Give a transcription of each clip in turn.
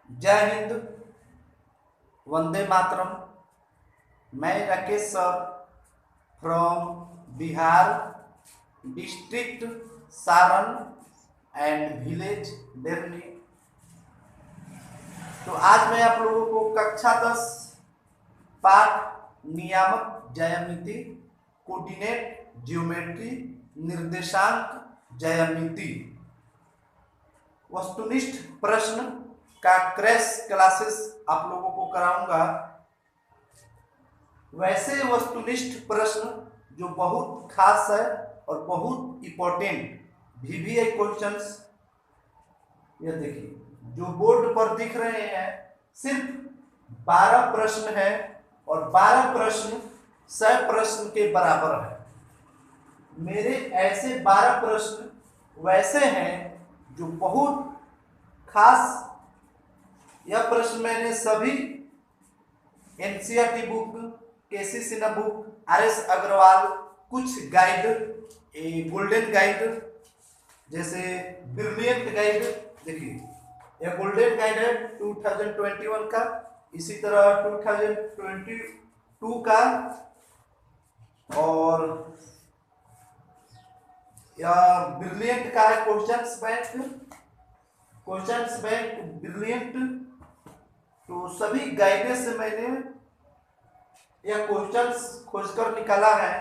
जय हिंद, वंदे मातरम। मैं Rakesh sir from Bihar district Saran and village Derni. तो आज मैं आप लोगों को कक्षा 10 पाठ नियामक ज्यामिति कोऑर्डिनेट ज्योमेट्री निर्देशांक ज्यामिति वस्तुनिष्ठ प्रश्न का क्रैश क्लासेस आप लोगों को कराऊंगा। वैसे वस्तुनिष्ठ प्रश्न जो बहुत खास है और बहुत इंपॉर्टेंट वीवीआई क्वेश्चंस, ये देखिए जो बोर्ड पर दिख रहे हैं सिर्फ 12 प्रश्न है और 12 प्रश्न 100 प्रश्न के बराबर है। मेरे ऐसे 12 प्रश्न वैसे हैं जो बहुत खास। यह प्रश्न मैंने सभी एनसीईआरटी बुक, केसी सिन्हा बुक, आरएस अग्रवाल, कुछ गाइड, गोल्डन गाइड जैसे ब्रिलियंट गाइड, देखिए यह गोल्डन गाइड है 2021 का, इसी तरह 2022 का, और यह ब्रिलियंट का है क्वेश्चंस बैंक ब्रिलियंट। तो सभी गाइड से मैंने यह क्वेश्चंस खोजकर निकाला है।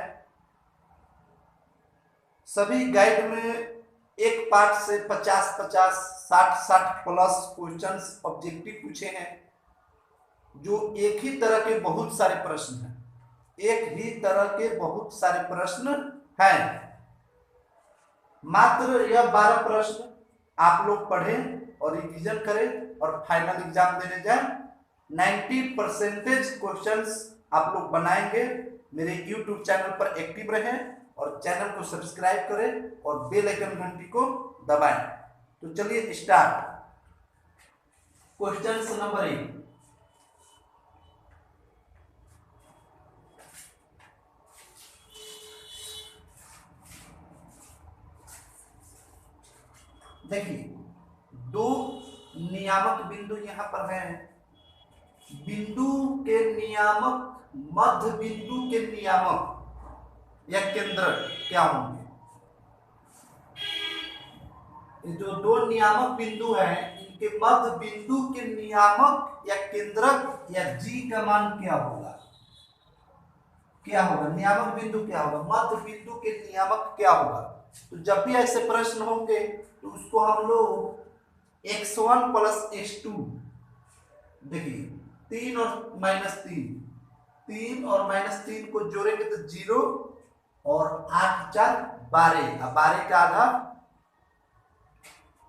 सभी गाइड में एक पार्ट से 50-50, 60-60 प्लस क्वेश्चंस ऑब्जेक्टिव पूछे हैं, जो एक ही तरह के बहुत सारे प्रश्न हैं। एक ही तरह के बहुत सारे प्रश्न हैं। मात्र यह 12 प्रश्न आप लोग पढ़ें और रिवीजन करें और फाइनल एग्जाम देने जाएं। 90% क्वेश्चंस आप लोग बनाएंगे। मेरे YouTube चैनल पर एक्टिव रहें और चैनल को सब्सक्राइब करें और बेल आइकन घंटी को दबाएं। तो चलिए स्टार्ट। क्वेश्चन नंबर 1, देखिए दो नियामक बिंदु यहां पर हैं। बिंदु के नियामक, मध्य बिंदु के नियामक या केंद्रक क्या होंगे? जो दो नियामक बिंदु हैं, इनके मध्य बिंदु के नियामक या केंद्रक या जी का मान क्या होगा? क्या होगा? नियामक बिंदु क्या होगा? मध्य बिंदु के नियामक क्या होगा? तो जब भी ऐसे प्रश्न होंगे तो उसको हम लोग x1 प्लस x2, देखिए 3 और -3, 3 और -3 को जोड़ेंगे तो 0 और 8 4 12, 12 का आधा।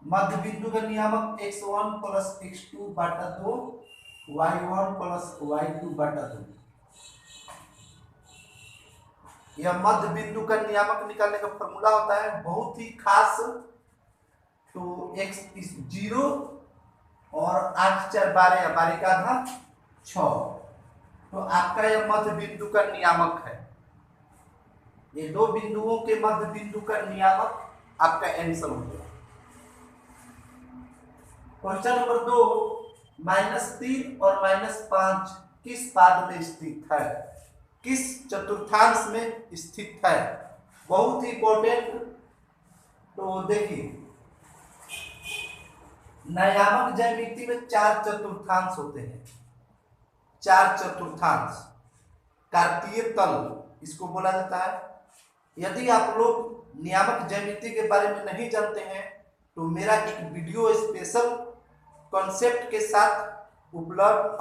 मध्य बिंदु का नियामक x1 प्लस x2 बटा 2, y1 प्लस y2 बटा 2। यह मध्य बिंदु का नियामक निकालने का फॉर्मूला होता है, बहुत ही खास। तो x 0 और 8 4 12, 12 का आधा 6। तो आपका यह मध्य बिंदु का नियामक है। ये दो बिंदुओं के मध्य बिंदु का नियामक आपका आंसर हो गया। क्वेश्चन नंबर 2, -3 और -5 किस पाद में स्थित है? किस चतुर्थांश में स्थित है? बहुत ही इंपॉर्टेंट। तो देखिए नियामक ज्यामिति में 4 चतुर्थांश होते हैं। 4 चतुर्थांश, कार्तीय तल इसको बोला जाता है। यदि आप लोग नियामक ज्यामिति के बारे में नहीं जानते हैं तो मेरा एक वीडियो स्पेशल कॉन्सेप्ट के साथ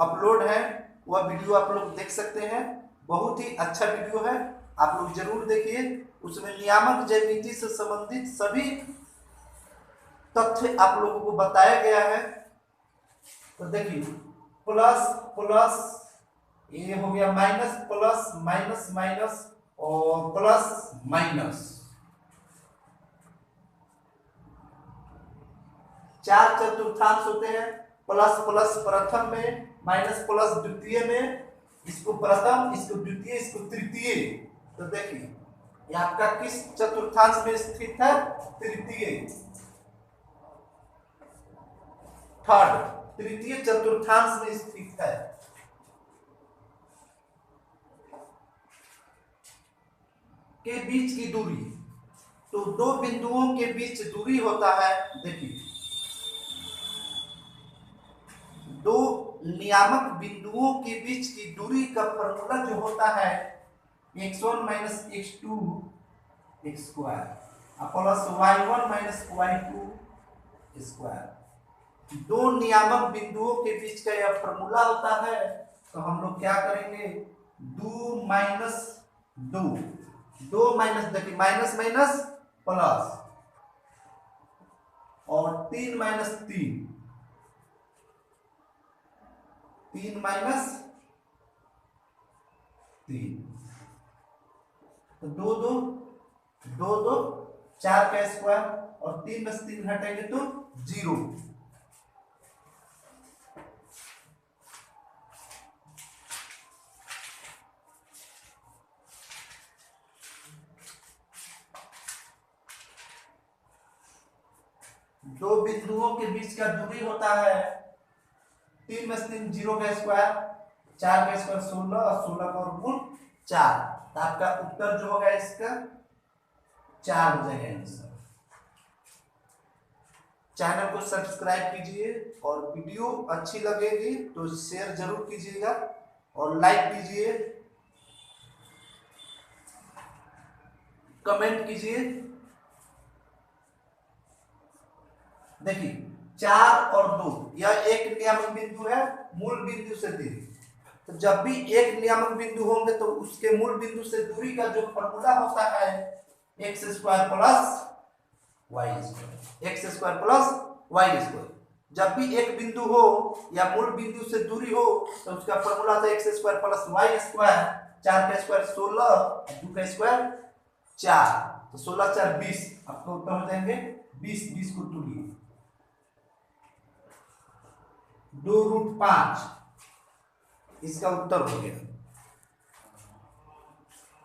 अपलोड है, वह वीडियो आप लोग देख सकते हैं। बहुत ही अच्छा वीडियो है, आप लोग जरूर देखिए। उसमें नियामक ज्यामिति से संबंधित सभी तथ्य आप लोगों को बताया गया है। तो देखिए प्लस प्लस, ये हो गया माइनस प्लस, माइनस माइनस और प्लस माइनस। 4 चतुर्थांश होते हैं। प्लस प्लस प्रथम में, माइनस प्लस द्वितीय में, इसको प्रथम, इसको द्वितीय, इसको तृतीय। तो देखिए ये आपका किस चतुर्थांश में स्थित है? तृतीय, थर्ड। तृतीय चतुर्थांश में स्थित है। के बीच की दूरी, तो दो बिंदुओं के बीच दूरी होता है, देखिए दो नियामक बिंदुओं के बीच की दूरी का फॉर्मूला जो होता है x1 minus x2 square plus y1 minus y2 square. दो नियामक बिंदुओं के बीच का यह फॉर्मूला होता है, तो हम लोग क्या करेंगे, दो माइनस दो माइनस, देखिए माइनस माइनस प्लस, और 3 माइनस 3 माइनस 3, तो दो दो दो दो 4 का स्क्वायर, और 3 में से 3 हटाएंगे तो 0। दो बिंदुओं के बीच का दूरी होता है 3 में से 3 0 का स्क्वायर, 4 का स्क्वायर 16, और 16 का वर्गमूल 4, तो आपका उत्तर जो होगा इसका 4 हो जाएगा आंसर। चैनल को सब्सक्राइब कीजिए, और वीडियो अच्छी लगेगी तो शेयर जरूर कीजिएगा और लाइक कीजिए, कमेंट कीजिए। देखिए 4 और 2 यह एक नियामक बिंदु है मूल बिंदु से दूरी, तो जब भी एक नियामक बिंदु होंगे तो उसके मूल बिंदु से दूरी का जो फॉर्मूला होता है x square plus y square, x square plus y square. जब भी एक बिंदु हो या मूल बिंदु से दूरी हो तो उसका फॉर्मूला था x square plus y square, 4 का स्क्वायर 16, 2 का स्क्वायर 4, तो 16 4 20, आपको उत्तर हो जाएंगे 20, 20 को तोड़िए, 2√5, इसका उत्तर हो गया,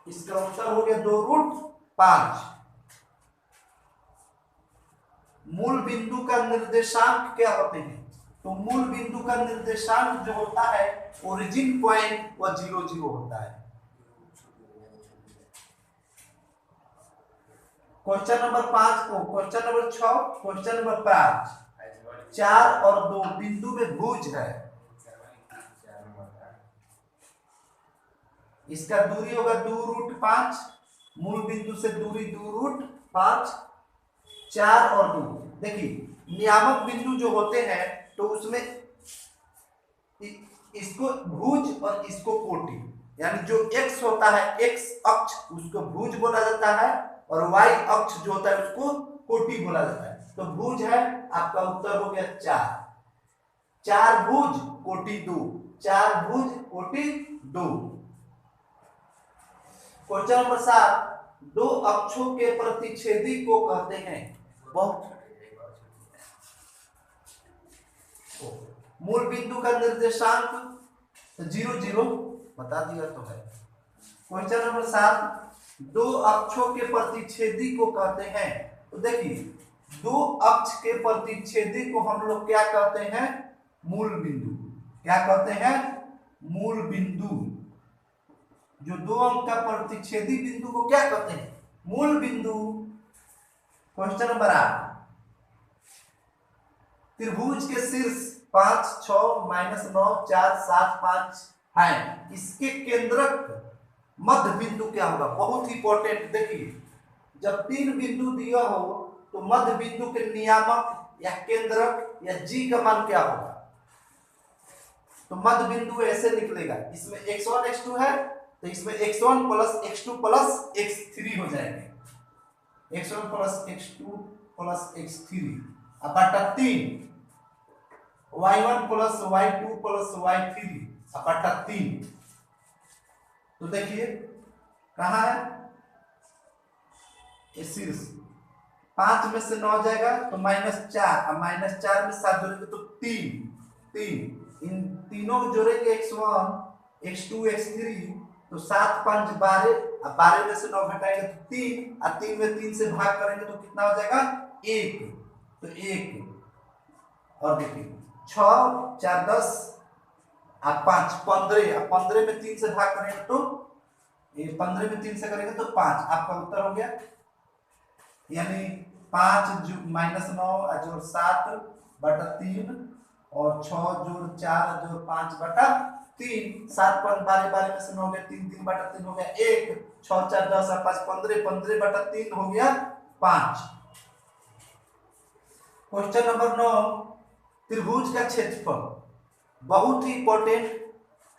इसका उत्तर हो गया 2√5। मूल बिंदु का निर्देशांक क्या होते हैं, तो मूल बिंदु का निर्देशांक जो होता है ओरिजिन पॉइंट वह 0 0 होता है। क्वेश्चन नंबर 5 को, क्वेश्चन नंबर 6, क्वेश्चन नंबर 5, 4 और 2 बिंदु में भुज है, इसका दूरी होगा 2√5, मूल बिंदु से दूरी 2√5, 4 और 2। देखिए नियामक बिंदु जो होते हैं तो उसमें इसको भुज और इसको कोटि, यानी जो x होता है x अक्ष उसको भुज बोला जाता है, और y अक्ष जो होता है उसको कोटि बोला जाता है। तो भुज है, आपका उत्तर हो गया 4, 4 भुज कोटि 2, 4 भुज कोटि 2। क्वेश्चन नंबर 7, दो अक्षों के प्रतिच्छेदी को कहते हैं, बहुत मूल बिंदु का निर्देशांक 0 0 बता दिया तो है। क्वेश्चन नंबर 7, दो अक्षों के प्रतिच्छेदी को कहते हैं, तो देखिए दो अक्ष के प्रतिच्छेदी को हम लोग क्या कहते हैं, मूल बिंदु। क्या कहते हैं, मूल बिंदु। जो दो अंक का प्रतिच्छेदी बिंदु को क्या कहते हैं, मूल बिंदु। क्वेश्चन नंबर 8, त्रिभुज के शीर्ष 5 6 -9 4 7 5 है, इसके केंद्रक मध्य बिंदु क्या होगा, बहुत ही इंपॉर्टेंट। देखिए जब 3 बिंदु दिया हो तो मध्य बिंदु के नियामक या केंद्रक या जी का मान क्या होगा, तो मध्य बिंदु ऐसे निकलेगा, इसमें x1 x2 है तो इसमें x1 plus x2 plus x3 हो जाएंगे, x1 plus x2 plus x3 बटा 3, y1 plus y2 plus y3 बटा 3। तो देखिए कहाँ है, ये शीर्ष 5 में से 9 जाएगा तो -4, अब -4 में 7 जोड़ेंगे तो 3, इन तीनों को जोड़ेंगे x1 x2 x3, तो 7 5 12, अब 12 में से 9 घटाएंगे तो 3, और 3 में 3 से भाग करेंगे तो कितना हो जाएगा 1, तो 1। और देखिए 6 4 10 आप 5 15, आप 15 में 3 से भाग करेंगे तो ये 15 में 3 से करेंगे तो 5, आपका उत्तर हो गया। यानी 5 माइनस 9 जोड़ 7 बटा 3 और 6 जोड़ 4 जोड़ 5 बटा 3, 7 5 12 12 में से 9 गया 3 3 बटा 3 हो गया 1, 6 4 10 और 5 15, 15 बटा 3 हो गया 5। क्वेश्चन नंबर 9, त्रिभुज का क्षेत्रफल बहुत ही इंपॉर्टेंट,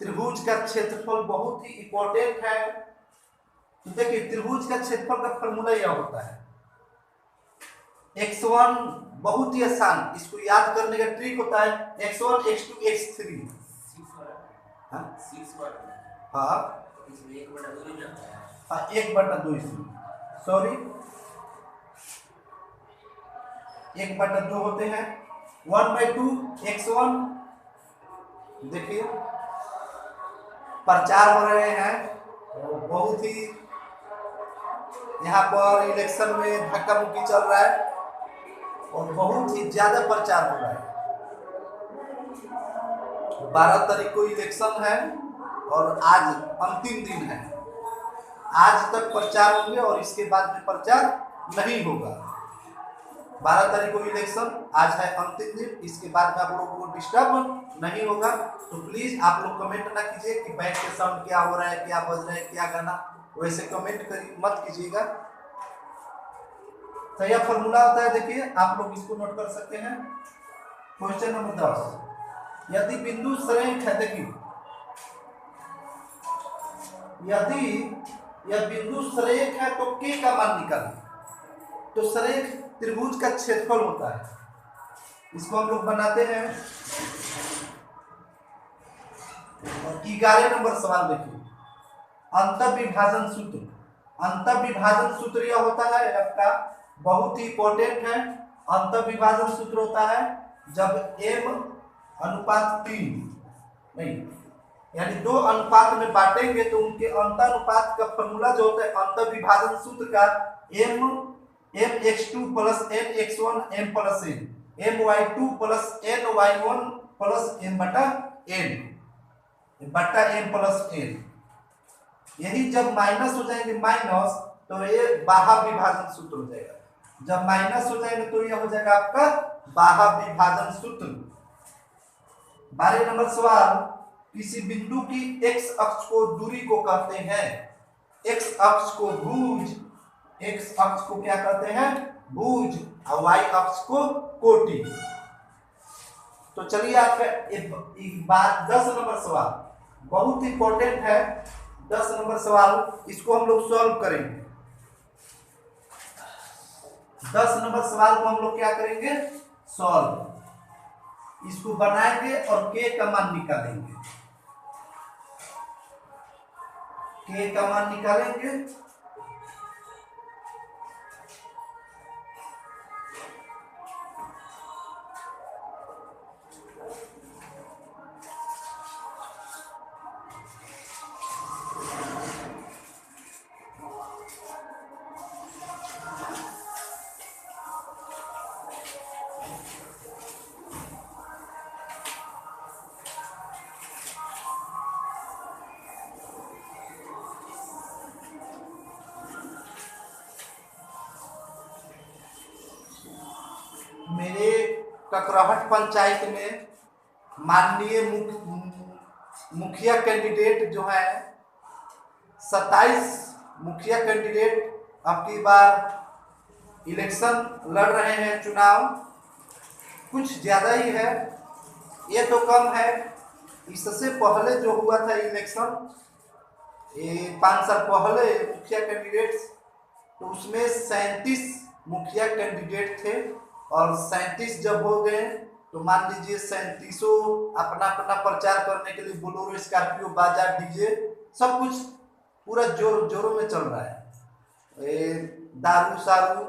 त्रिभुज का क्षेत्रफल बहुत ही इंपॉर्टेंट है। तो देखिए त्रिभुज का क्षेत्रफल का फॉर्मूला यह होता है x1, बहुत ही आसान, इसको याद करने का ट्रिक होता है x1 x2 x3। हाँ 1/2 इसमें सॉरी 1/2 होते हैं। 1/2 x1, देखिए प्रचार हो रहे हैं, बहुत ही यहाँ पर इलेक्शन में धक्का मुक्की चल रहा है और बहुत ही ज्यादा प्रचार हो रहा है। 12 तारीख को इलेक्शन है और आज अंतिम दिन है, आज तक प्रचार होंगे और इसके बाद में प्रचार नहीं होगा। 12 तारीख को इलेक्शन, आज है अंतिम दिन, इसके बाद में आप लोगों को डिस्टर्ब नहीं होगा। तो प्लीज आप लोग कमेंट ना कीजिए कि बैक के साउंड क्या हो रहा है, क्या बज रहा है, क्या गाना, वैसे कमेंट मत कीजिएगा। तो यह फॉर्मूला होता है, देखिए आप लोग इसको नोट कर सकते हैं। क्वेश्चन नंबर 10, यदि बिंदु श्रेणी है, देखिए यदि यह बिंदु श्रेणी है तो k का मान निकालें। तो श्रेणी त्रिभुज का क्षेत्रफल होता है, इसको हम लोग बनाते हैं। और 11 नंबर सवाल देखिए, अंतःविभाजन सूत्र। अंतःविभाजन सूत्र यह होता है आपका, बहुत ही इंपॉर्टेंट है। अंतःविभाजन सूत्र होता है जब m/3 नहीं, यानी 2 अनुपात में बांटेंगे तो उनके अंतानुपात का फॉर्मूला जो होता है अंतःविभाजन सूत्र का, mx2 + nx1 m + n, my2 + ny1 + m बटा m + n। यही जब माइनस हो जाएंगे माइनस तो ये बाह्य विभाजन सूत्र हो जाएगा। जब माइनस हो जाएंगे तो यह हो जाएगा आपका बाह्य विभाजन सूत्र। 12 नंबर सवाल, किसी बिंदु की x अक्ष को दूरी को कहते हैं, x अक्ष को भुज, x अक्ष को क्या कहते हैं, भुज, और y अक्ष को कोटि। तो चलिए आपका एक बात 10 नंबर सवाल बहुत इंपॉर्टेंट है। 10 नंबर सवाल, इसको हम लोग सॉल्व करेंगे। 10 नंबर सवाल को हम लोग क्या करेंगे, सॉल्व, इसको बनाएंगे और k का मान निकालेंगे। k का मान निकालेंगे। मेरे ककराहट पंचायत में माननीय मुखिया कैंडिडेट जो है 27 मुखिया कैंडिडेट अब की बार इलेक्शन लड़ रहे हैं, चुनाव कुछ ज्यादा ही है, ये तो कम है। इससे पहले जो हुआ था इलेक्शन, ये 5 साल पहले मुखिया कैंडिडेट, तो उसमें 37 मुखिया कैंडिडेट थे और 37 जब हो गए तो मान लीजिए 37 अपना अपना प्रचार करने के लिए बोलोरो, स्कॉर्पियो, बाजार, डीजे सब कुछ पूरा जोरों में चल रहा है, दारू सारू।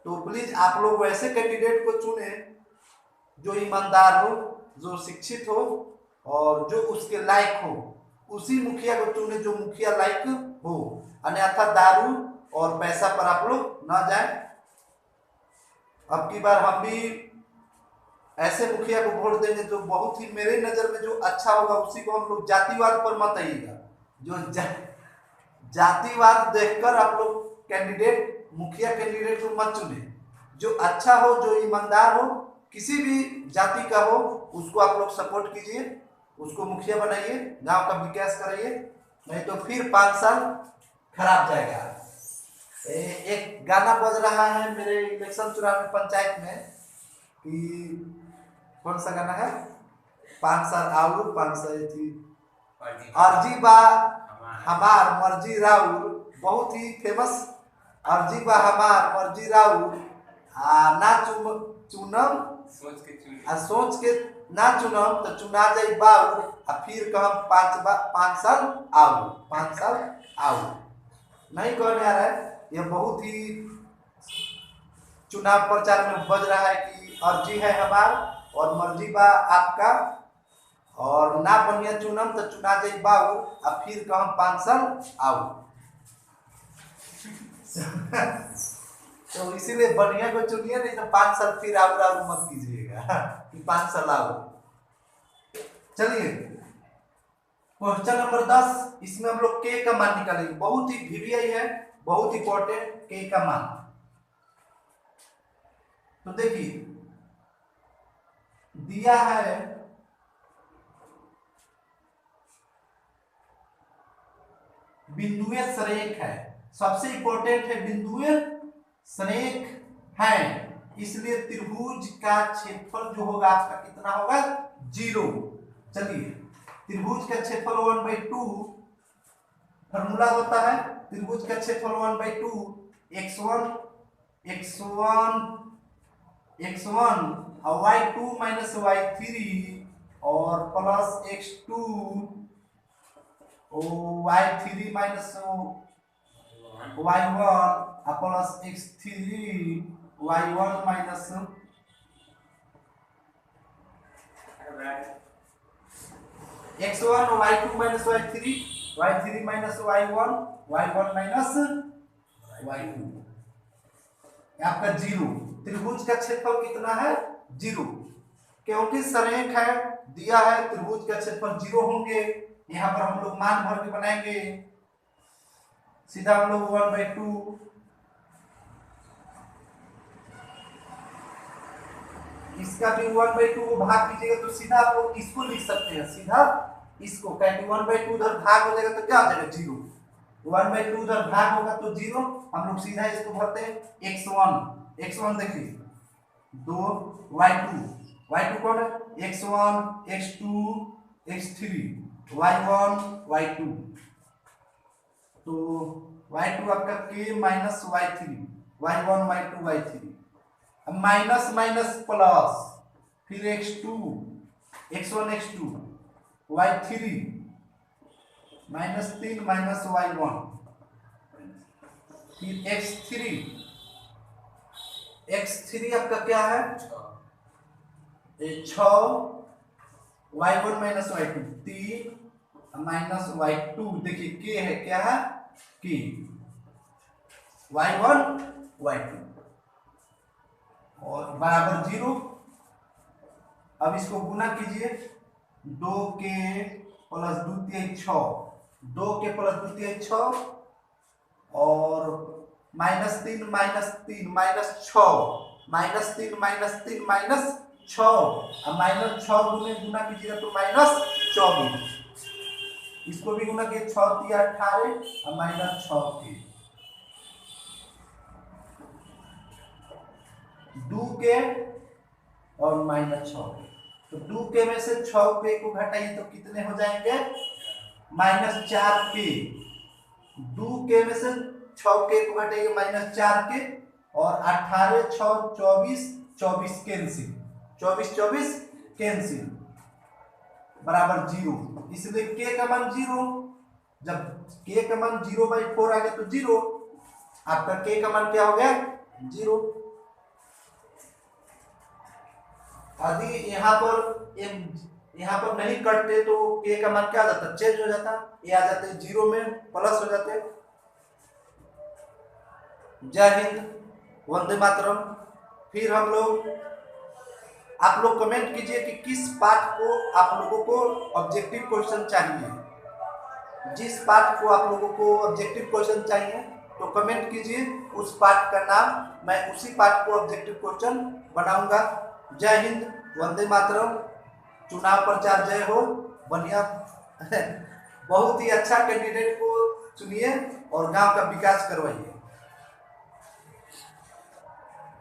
तो प्लीज आप लोग वैसे कैंडिडेट को चुने जो ईमानदार हो, जो शिक्षित हो और जो उसके लायक हो, उसी मुखिया को चुने जो मुखिया लायक हो, अन्यथा दारू और पैसा पर आप लोग ना जाए। अब की बार हम भी ऐसे मुखिया को वोट देंगे जो बहुत ही मेरे नजर में जो अच्छा होगा उसी को हम लोग, जातिवाद पर मत आइएगा। जो जातिवाद देखकर आप लोग कैंडिडेट, मुखिया कैंडिडेट को मत चुने। जो अच्छा हो, जो ईमानदार हो, किसी भी जाति का हो, उसको आप लोग सपोर्ट कीजिए, उसको मुखिया बनाइए, गांव का विकास कराइए। नहीं तो फिर 5 साल खराब जाएगा। एक गाना बज रहा है मेरे इलेक्शन चुनाव में पंचायत में कि कौन सा गाना है, 5 साल आउर 5 साल थी अर्जी बा हमार मर्जी राउर, बहुत ही फेमस। अर्जी बा हमार मर्जी राउर, ना चुनम सोच के ना चुनम तो चुना जाई बाउर, फिर कहम 5 साल आऊ, 5 साल आऊ। नहीं कहने आ रहा है, यह बहुत ही चुनाव प्रचार में बज रहा है कि अर्जी है हमार और मर्जी बा आपका, और ना बनिया चुनम तो चुना जाई बाऊ, अब फिर कहम 5 साल आऊ। तो इसीलिए बढ़िया को चुनिए, नहीं तो 5 साल फिर आऊ आऊ मत कीजिएगा कि 5 साल आऊ। चलिए क्वेश्चन नंबर 10, इसमें हम लोग के का मान निकालेंगे। बहुत ही वीवीआई है, बहुत इंपॉर्टेंट, के का मान। तो देखिए दिया है बिंदुए सरेख है, सबसे इंपॉर्टेंट है बिंदुए सरेख है, इसलिए त्रिभुज का क्षेत्रफल जो होगा आपका कितना होगा, 0। चलिए त्रिभुज का क्षेत्रफल 1/2 फॉर्मूला होता है, त्रिभुज का क्षेत्रफल 1/2 x1 और y2 माइनस y3 और plus x2 y3 minus y1 plus x3 y1 minus x1 y2 minus y3 y3 minus y1 y1 minus y2, आपका 0। त्रिभुज का क्षेत्रफल कितना है, 0, क्योंकि सरेख है, दिया है, त्रिभुज का क्षेत्रफल 0 होंगे। यहाँ पर हम लोग मान भर के बनाएंगे, सीधा हम लोग 1/2 इसका भी 1/2 को भाग कीजिएगा तो सीधा आप लोग इसको लिख सकते हैं, सीधा इसको, क्योंकि 1/2 उधर भाग हो जाएगा तो क्या हो जाएगा, 0। 1/2 उधर भाग होगा तो 0, हम लोग सीधा इसको भरते हैं। x1 देखिए 2, y2 कौन है, x1 x2 x3 y1 y2, तो y2 आपका k minus y3 y1 y2 y3, अब माइनस माइनस प्लस, फिर x1 x2 y3 -3 minus y1, फिर x3 आपका क्या है, 6 y1 minus y2 3 minus y2, देखिए k है, क्या है k, y1 y2 और बराबर 0। अब इसको गुना कीजिए, 2k प्लस 2 3 6, 2k प्लस 2 3 6 और -3 -3 -6 -3 -3 -6 अब -6 गुना कीजिएगा तो -24, इसको भी गुना किए 6 3 18 और -6 के 2k और -6, तो 2k में से 6k को घटाइए तो कितने हो जाएंगे, -4k, 2k में से 6k को घटाइए -4k और 18 6 24 24 कैंसिल, 24 कैंसिल बराबर 0, इसलिए k का मान 0। जब k का मान 0/4 आ गया तो 0, आपका k का मान क्या हो गया, 0। यदि यहाँ पर नहीं कटते तो k का मान क्या आ जाता, चेंज हो जाता, ये आ जाते 0 में प्लस हो जाते। जय हिंद, वंदे मातरम। फिर हम लोग आप लोग कमेंट कीजिए कि किस पार्ट को आप लोगों को ऑब्जेक्टिव क्वेश्चन चाहिए। जिस पार्ट को आप लोगों को ऑब्जेक्टिव क्वेश्चन चाहिए तो कमेंट कीजिए, उस पार्ट का नाम मैं उसी पार्ट को ऑब्जेक्टिव क्वेश्चन बनाऊंगा। जय हिंद, वंदे मातरम। चुनाव प्रचार जय हो, बढ़िया बहुत ही अच्छा कैंडिडेट को चुनिए और गांव का विकास करवाइए।